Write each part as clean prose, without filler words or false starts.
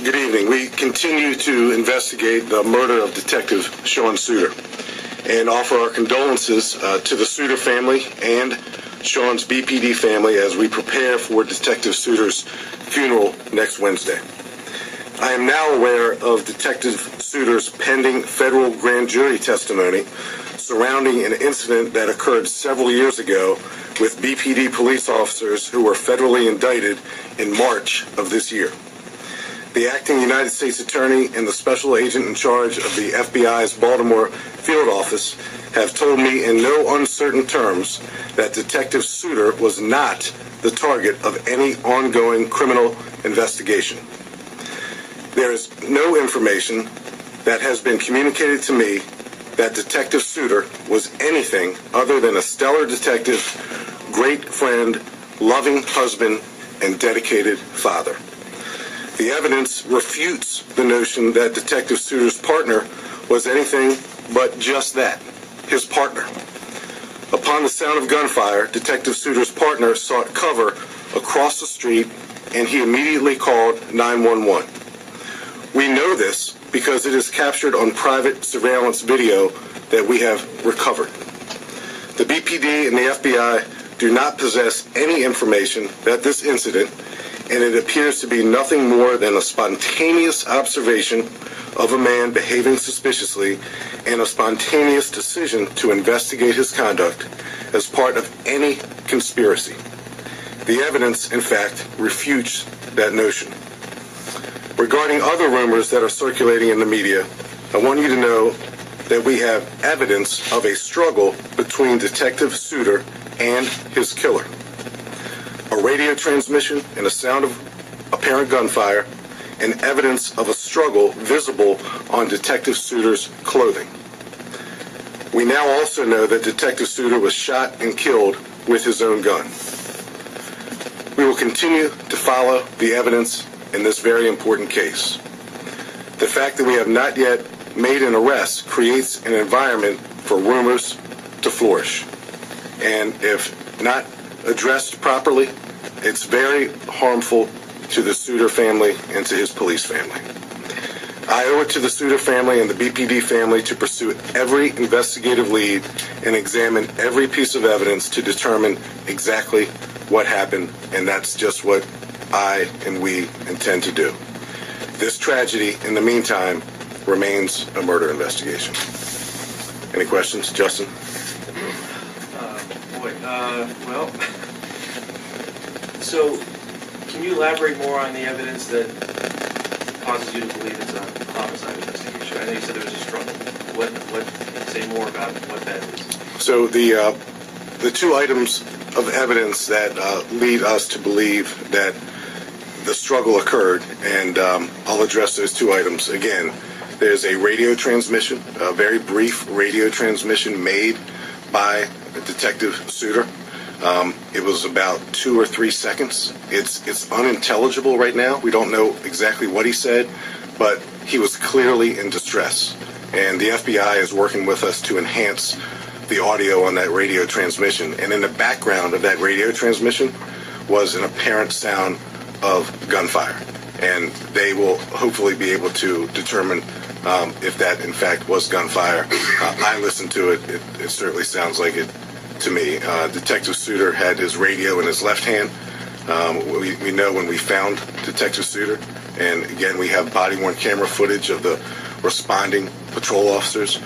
Good evening. We continue to investigate the murder of Detective Sean Suiter and offer our condolences to the Suiter family and Sean's BPD family as we prepare for Detective Suiter's funeral next Wednesday. I am now aware of Detective Suiter's pending federal grand jury testimony surrounding an incident that occurred several years ago with BPD police officers who were federally indicted in March of this year. The acting United States Attorney and the special agent in charge of the FBI's Baltimore field office have told me in no uncertain terms that Detective Suiter was not the target of any ongoing criminal investigation. There is no information that has been communicated to me that Detective Suiter was anything other than a stellar detective, great friend, loving husband, and dedicated father. The evidence refutes the notion that Detective Suiter's partner was anything but just that, his partner. Upon the sound of gunfire, Detective Suiter's partner sought cover across the street, and he immediately called 911. We know this because it is captured on private surveillance video that we have recovered. The BPD and the FBI do not possess any information that this incident, and it appears to be nothing more than a spontaneous observation of a man behaving suspiciously and a spontaneous decision to investigate his conduct as part of any conspiracy. The evidence, in fact, refutes that notion. Regarding other rumors that are circulating in the media, I want you to know that we have evidence of a struggle between Detective Suiter and his killer. A radio transmission and a sound of apparent gunfire, and evidence of a struggle visible on Detective Suiter's clothing. We now also know that Detective Suiter was shot and killed with his own gun. We will continue to follow the evidence in this very important case. The fact that we have not yet made an arrest creates an environment for rumors to flourish. And if not addressed properly, it's very harmful to the Suiter family and to his police family. I owe it to the Suiter family and the BPD family to pursue every investigative lead and examine every piece of evidence to determine exactly what happened, and that's just what I and we intend to do. This tragedy, in the meantime, remains a murder investigation. Any questions, Justin? Well, so can you elaborate more on the evidence that causes you to believe it's a homicide investigation? I know you said there was a struggle. Say more about what that is. So the two items of evidence that lead us to believe that the struggle occurred, and I'll address those two items again. There's a radio transmission, a very brief radio transmission made by Detective Suiter. It was about 2 or 3 seconds. It's unintelligible right now. We don't know exactly what he said, but he was clearly in distress. And the FBI is working with us to enhance the audio on that radio transmission. And in the background of that radio transmission was an apparent sound of gunfire. And they will hopefully be able to determine if that in fact was gunfire. I listened to it. It certainly sounds like it to me. Detective Suiter had his radio in his left hand. We know when we found Detective Suiter, and again we have body-worn camera footage of the responding patrol officers.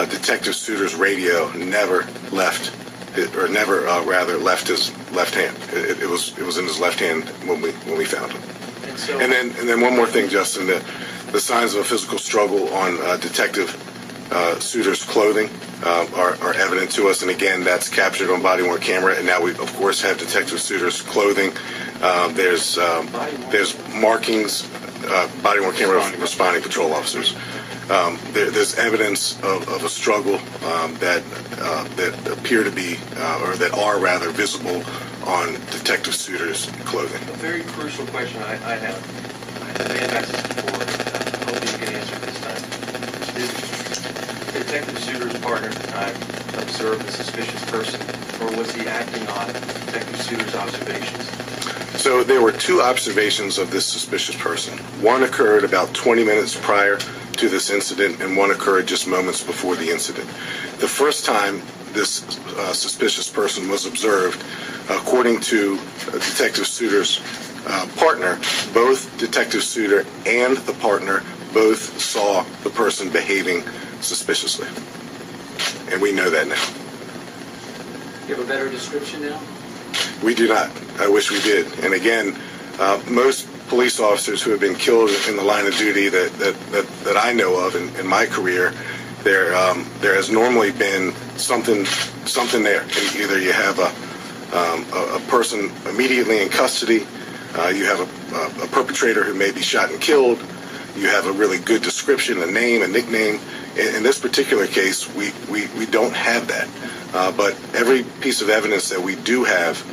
Detective Suiter's radio never left left his left hand. It was in his left hand when we found him. And then one more thing, Justin. The signs of a physical struggle on Detective Suiter's clothing are evident to us, and again, that's captured on body-worn camera. And now we, of course, have Detective Suiter's clothing. There's markings, body-worn camera of responding patrol officers. There's evidence of a struggle that appear to be, or that are rather visible on Detective Suiter's clothing. A very crucial question I have. I may have asked this before. I hope you can answer this time. Did Detective Suiter's partner at the time observe a suspicious person, or was he acting on Detective Suiter's observations? So there were two observations of this suspicious person. One occurred about 20 minutes prior to this incident, and one occurred just moments before the incident. The first time this suspicious person was observed, according to Detective Suter's partner, both Detective Suter and the partner both saw the person behaving suspiciously. And we know that now. You have a better description now? We do not. I wish we did. And again, most police officers who have been killed in the line of duty that I know of in my career, there has normally been something there. Either you have a person immediately in custody, you have a perpetrator who may be shot and killed, you have a really good description, a name, a nickname. In this particular case, we don't have that. But every piece of evidence that we do have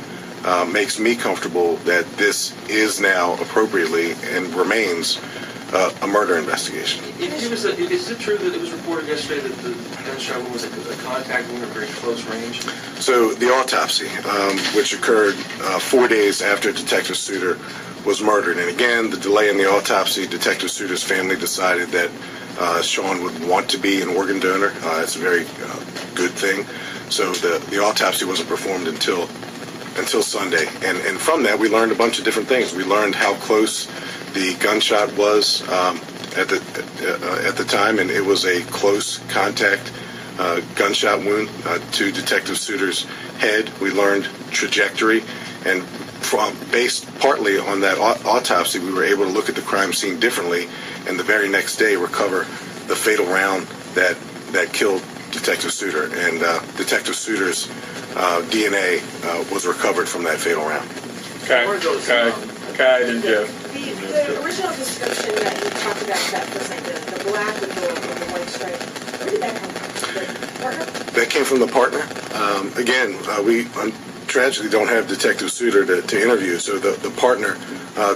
makes me comfortable that this is now appropriately and remains a murder investigation. Is it true that it was reported yesterday that the gunshot wound was a contact wound at very close range? So the autopsy, which occurred 4 days after Detective Suter was murdered, and again, the delay in the autopsy, Detective Suter's family decided that Sean would want to be an organ donor. It's a very good thing. So the autopsy wasn't performed until Sunday, and from that we learned a bunch of different things. We learned how close the gunshot was at the time, and it was a close contact gunshot wound to Detective Suter's head. We learned trajectory, and based partly on that autopsy, we were able to look at the crime scene differently, and the very next day recover the fatal round that killed Detective Suter, and Detective Suter's DNA was recovered from that fatal round. Kai and Jeff. The original description that you talked about, that was like the black with the white stripe, where did that come from? The partner? That came from the partner. Again, we tragically don't have Detective Suter to interview, so the partner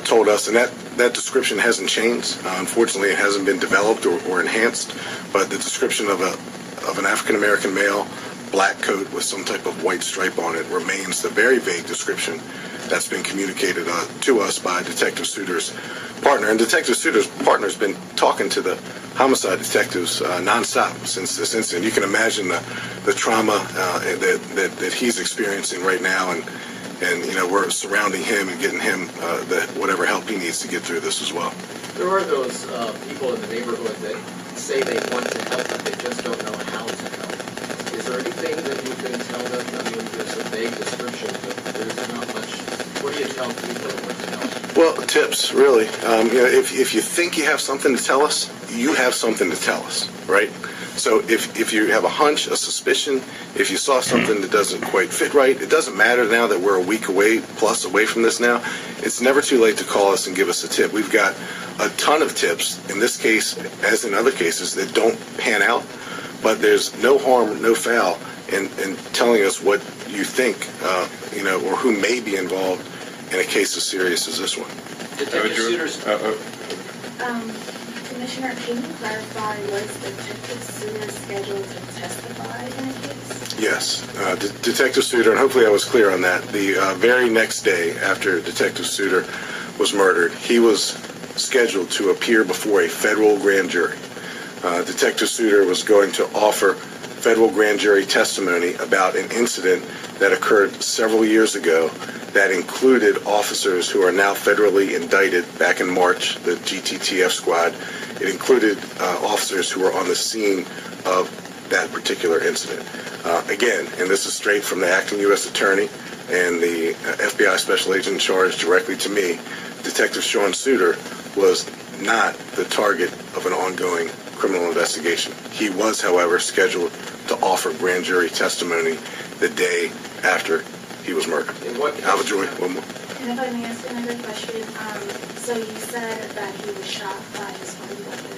told us, and that description hasn't changed. Unfortunately, it hasn't been developed or enhanced, but the description of an African-American male, black coat with some type of white stripe on it remains the very vague description that's been communicated to us by Detective Suter's partner. And Detective Suter's partner's been talking to the homicide detectives nonstop since this incident. You can imagine the trauma that he's experiencing right now, and you know, we're surrounding him and getting him whatever help he needs to get through this as well. There are those people in the neighborhood that say they want to help, but they just don't know how to help. Is there anything that you can tell them? I mean, there's a vague description, but there's not much. What do you tell people that want to help? Well, tips, really. You know, if you think you have something to tell us, you have something to tell us, right? So if you have a hunch, a suspicion, if you saw something that doesn't quite fit right, it doesn't matter now that we're a week away from this now. It's never too late to call us and give us a tip. We've got a ton of tips, in this case, as in other cases, that don't pan out, but there's no harm, no foul in telling us what you think, you know, or who may be involved in a case as serious as this one. Detective Suter's... Commissioner, can you clarify, was Detective Suter scheduled to testify in a case? Yes. Detective Suter, and hopefully I was clear on that, the very next day after Detective Suter was murdered, he was scheduled to appear before a federal grand jury. Detective Suter was going to offer federal grand jury testimony about an incident that occurred several years ago that included officers who are now federally indicted back in March, the GTTF squad. It included officers who were on the scene of that particular incident. Again, and this is straight from the acting U.S. attorney and the FBI special agent charged directly to me, Detective Sean Suter was not the target of an ongoing criminal investigation. He was, however, scheduled to offer grand jury testimony the day after he was murdered. Alvajoy, one more. And if I may ask another question, so you said that he was shot by his own weapon.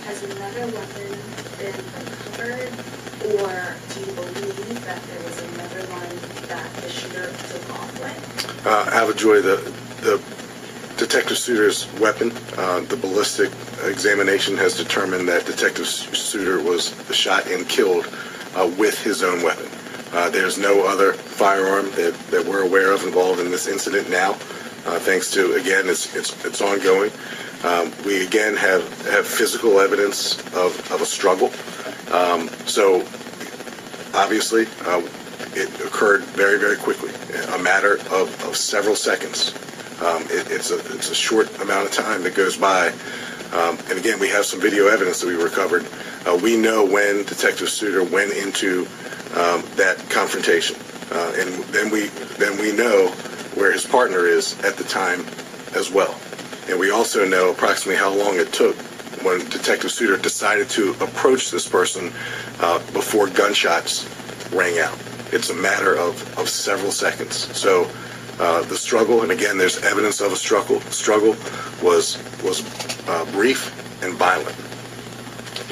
Has another weapon been recovered, or do you believe that there was another one that the shooter took off with? Alvajoy, the Detective Suter's weapon, the ballistic examination has determined that Detective Suter was shot and killed with his own weapon. There's no other firearm that we're aware of involved in this incident now. thanks to, again, it's ongoing. We again have physical evidence of a struggle. So obviously it occurred very, very quickly, a matter of several seconds. It's a short amount of time that goes by. And again, we have some video evidence that we recovered. We know when Detective Suter went into that confrontation, and then we know where his partner is at the time as well. And we also know approximately how long it took when Detective Suter decided to approach this person before gunshots rang out. It's a matter of several seconds. So the struggle, and again, there's evidence of a struggle was brief and violent.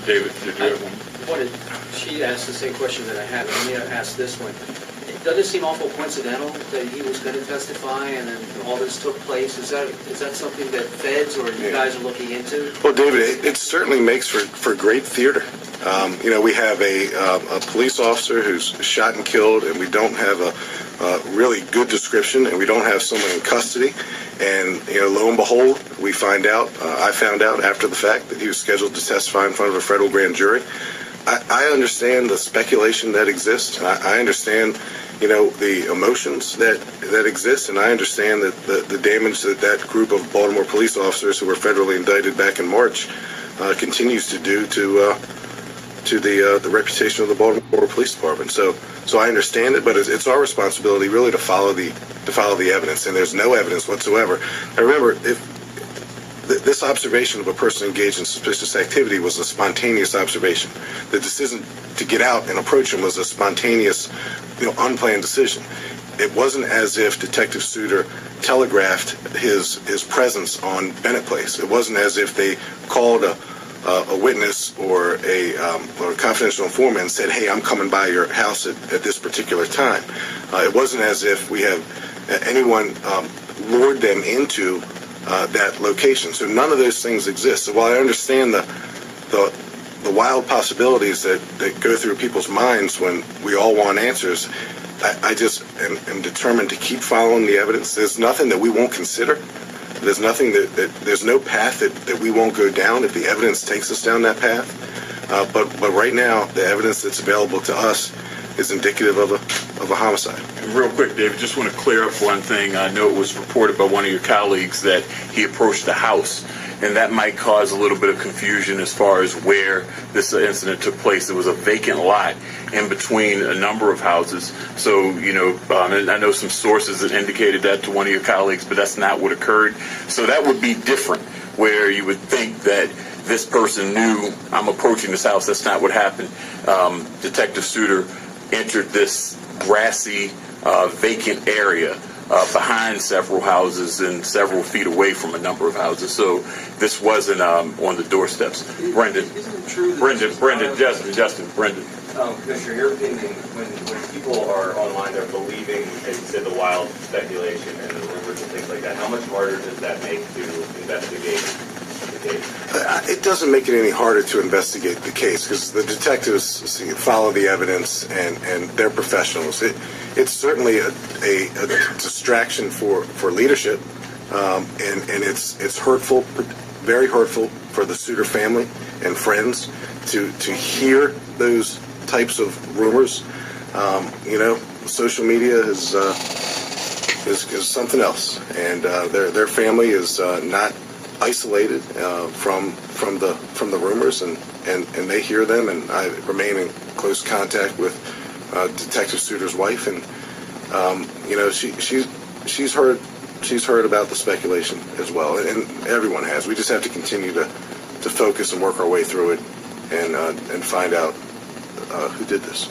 David, did you have one? She asked the same question that I had. Let me ask this one. Doesn't it seem awful coincidental that he was going to testify and then all this took place? Is that something that feds or you guys are looking into? Well, David, it certainly makes for great theater. We have a police officer who's shot and killed, and we don't have a really good description, and we don't have someone in custody. And, lo and behold, I found out after the fact that he was scheduled to testify in front of a federal grand jury. I understand the speculation that exists. I understand, the emotions that exist, and I understand that the damage that group of Baltimore police officers who were federally indicted back in March continues to do to the reputation of the Baltimore Police Department. So I understand it, but it's our responsibility really to follow the evidence, and there's no evidence whatsoever. I remember this observation of a person engaged in suspicious activity was a spontaneous observation. The decision to get out and approach him was a spontaneous, unplanned decision. It wasn't as if Detective Suter telegraphed his presence on Bennett Place. It wasn't as if they called a witness or a confidential informant and said, "Hey, I'm coming by your house at this particular time." It wasn't as if we have anyone lured them into that location. So none of those things exist. So while I understand the wild possibilities that go through people's minds when we all want answers, I just am determined to keep following the evidence. There's nothing that we won't consider. There's nothing there's no path that we won't go down if the evidence takes us down that path. But right now, the evidence that's available to us is indicative of a homicide. And real quick, David, just want to clear up one thing. I know it was reported by one of your colleagues that he approached the house, and that might cause a little bit of confusion as far as where this incident took place. There was a vacant lot in between a number of houses. So, and I know some sources that indicated that to one of your colleagues, but that's not what occurred. So that would be different, where you would think that this person knew, I'm approaching this house. That's not what happened. Detective Suter entered this grassy, vacant area behind several houses and several feet away from a number of houses. So this wasn't on the doorsteps. Brendan. Isn't it true that Justin, Brendan. Commissioner, in your opinion, when people are online, they're believing, as you said, the wild speculation and the rumors and things like that, how much harder does that make to investigate the case? It doesn't make it any harder to investigate the case because the detectives follow the evidence and they're professionals. It's certainly a distraction for leadership, and it's hurtful, very hurtful for the Suter family and friends to hear those types of rumors. Social media is something else, and their family is not isolated from the rumors, and they hear them, and I remain in close contact with Detective Suter's wife, and she's heard about the speculation as well, and everyone has. We just have to continue to focus and work our way through it and find out who did this.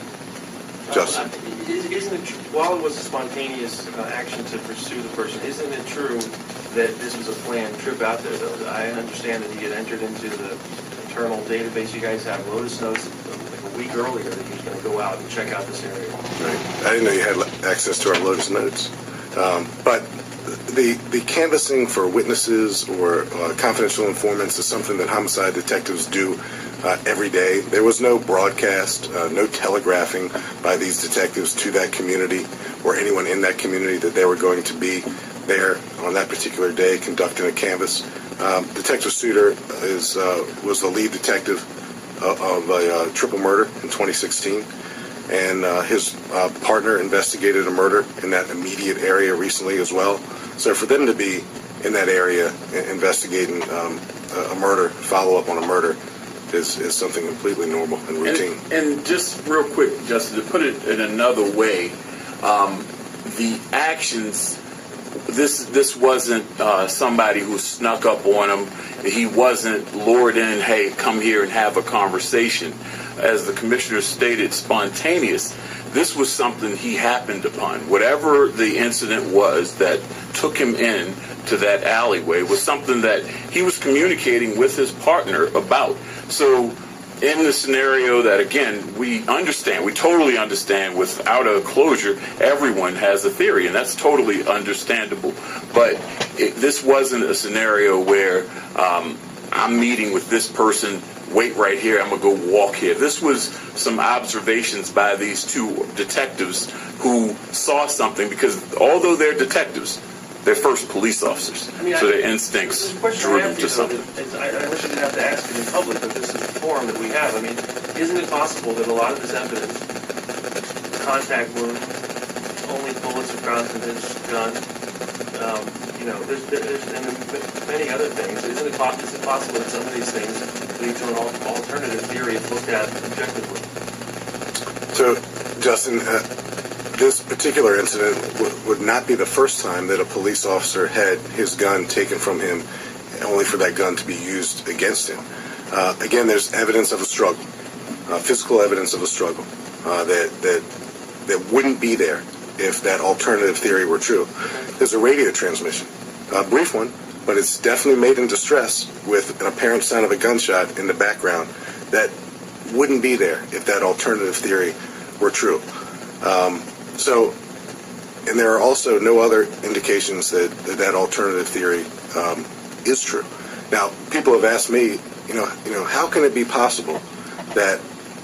Justin. Isn't it while it was a spontaneous action to pursue the person, isn't it true that this was a planned trip out there, though? I understand that he had entered into the internal database you guys have, Lotus Notes, like a week earlier, that he was going to go out and check out this area. Right. I didn't know you had access to our Lotus Notes. But the canvassing for witnesses or confidential informants is something that homicide detectives do every day. There was no broadcast, no telegraphing by these detectives to that community or anyone in that community that they were going to be there on that particular day conducting a canvass. Detective Suter was the lead detective of a triple murder in 2016, and his partner investigated a murder in that immediate area recently as well. So for them to be in that area investigating a murder, follow up on a murder, is something completely normal and routine. And just real quick, Justin, to put it in another way, the actions, this wasn't somebody who snuck up on him. He wasn't lured in, hey, come here and have a conversation. As the commissioner stated, spontaneous. This was something he happened upon. Whatever the incident was that took him in to that alleyway was something that he was communicating with his partner about. So in the scenario that, again, we totally understand, without a closure, everyone has a theory, and that's totally understandable. But this wasn't a scenario where I'm meeting with this person, wait right here, I'm going to go walk here. This was some observations by these two detectives who saw something, because although they're detectives, they're first police officers, so their instincts drew them to something. I wish I didn't have to ask it in public, but this is the forum that we have. I mean, isn't it possible that a lot of this evidence, contact wound, only bullets are found in his gun, there's and many other things. Is it possible that some of these things lead to an alternative theory if looked at objectively? So, Justin, this particular incident would not be the first time that a police officer had his gun taken from him, only for that gun to be used against him. Again, there's evidence of a struggle, physical evidence of a struggle that wouldn't be there if that alternative theory were true. There's a radio transmission, a brief one, but it's definitely made in distress with an apparent sound of a gunshot in the background that wouldn't be there if that alternative theory were true. And there are also no other indications that alternative theory is true. Now, people have asked me, how can it be possible that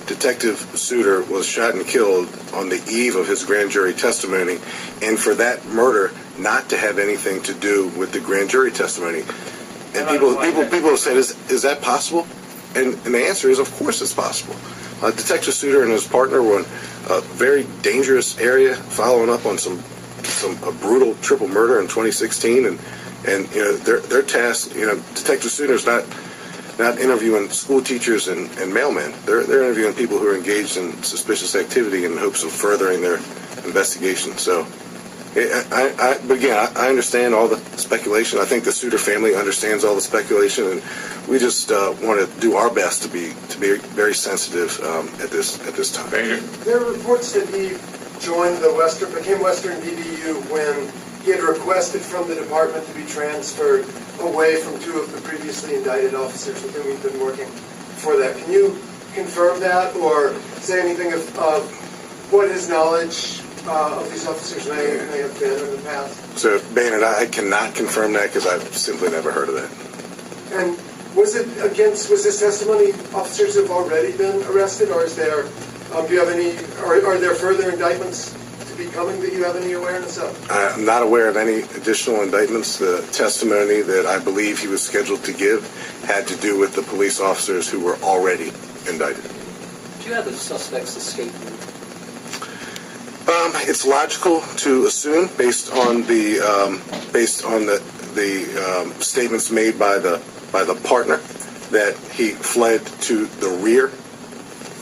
Detective Suter was shot and killed on the eve of his grand jury testimony, and for that murder not to have anything to do with the grand jury testimony? And people have said, is that possible? And the answer is, of course it's possible. Detective Suter and his partner were in a very dangerous area, following up on a brutal triple murder in 2016, and their task, Detective Suter's not interviewing school teachers and mailmen. They're interviewing people who are engaged in suspicious activity in hopes of furthering their investigation. So, but again, I understand all the speculation. I think the Suter family understands all the speculation, and we just want to do our best to be very sensitive at this time. There are reports that he became Western DBU when he had requested from the department to be transferred away from two of the previously indicted officers with whom he'd been working before that. Can you confirm that, or say anything of what his knowledge of these officers may have been in the past? So, Bannon, I cannot confirm that because I've simply never heard of that. And was this testimony officers have already been arrested, or is there, do you have any, are there further indictments to be coming that you have any awareness of? I'm not aware of any additional indictments. The testimony that I believe he was scheduled to give had to do with the police officers who were already indicted. Do you have the suspect's escape route? It's logical to assume, based on the statements made by the partner, that he fled to the rear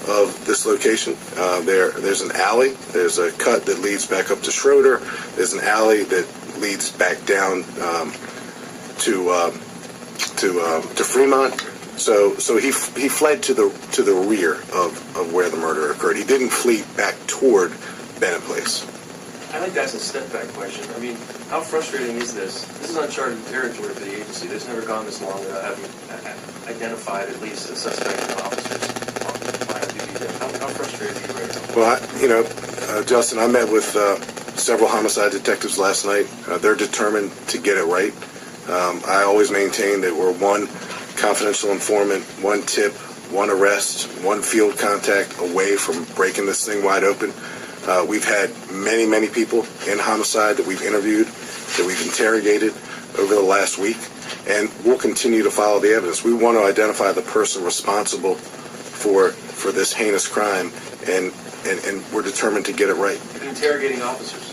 of this location. There's an alley. There's a cut that leads back up to Schroeder. There's an alley that leads back down to Fremont. So he fled to the rear of where the murder occurred. He didn't flee back toward Bennett Place. I think that's a step back question. I mean, how frustrating is this? This is uncharted territory for the agency. This has never gone this long without having identified at least a suspect and officers on line of duty. How frustrated are you right now? Well, Justin, I met with several homicide detectives last night. They're determined to get it right. I always maintain that we're one confidential informant, one tip, one arrest, one field contact away from breaking this thing wide open. We've had many people in homicide that we've interviewed, that we've interrogated over the last week, and we'll continue to follow the evidence. We want to identify the person responsible for this heinous crime, and we're determined to get it right. Interrogating officers.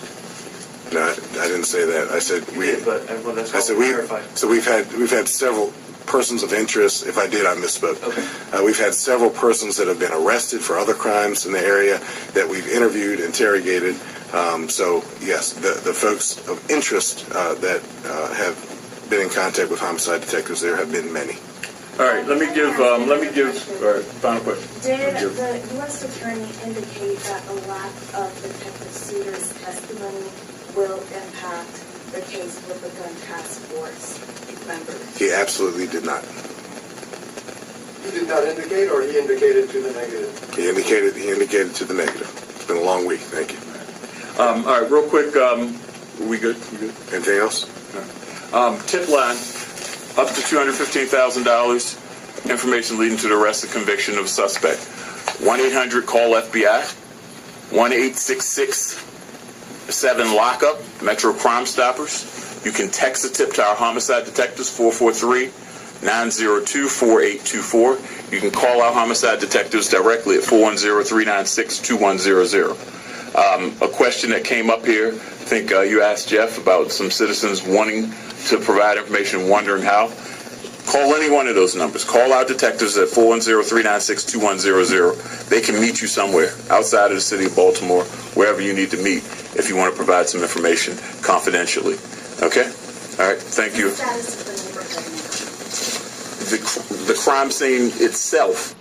No, I didn't say that. I said You did, but well, that's I all said clarified. So we've had several persons of interest. If I did, I misspoke. Okay. We've had several persons that have been arrested for other crimes in the area that we've interviewed, interrogated. So yes, the folks of interest that have been in contact with homicide detectives, there have been many. All right, let me give, all right, final question. Did the U.S. Attorney indicate that the lack of Detective Suter's testimony will impact the case with the gun task force members? He absolutely did not. He did not indicate, or he indicated to the negative? He indicated to the negative. It's been a long week. Thank you. All right, real quick, we good? You good? Anything else? Tip line, up to $215,000, information leading to the arrest and conviction of a suspect. 1-800-CALL-FBI, 1-866-7-LOCK-UP, Metro Crime Stoppers. You can text a tip to our homicide detectives, 443-902-4824. You can call our homicide detectives directly at 410-396-2100. A question that came up here, I think you asked Jeff about some citizens wanting to provide information, wondering how. Call any one of those numbers. Call our detectives at 410-396-2100. They can meet you somewhere outside of the city of Baltimore, wherever you need to meet, if you want to provide some information confidentially. Okay? All right. Thank you. The status of the neighborhood. The crime scene itself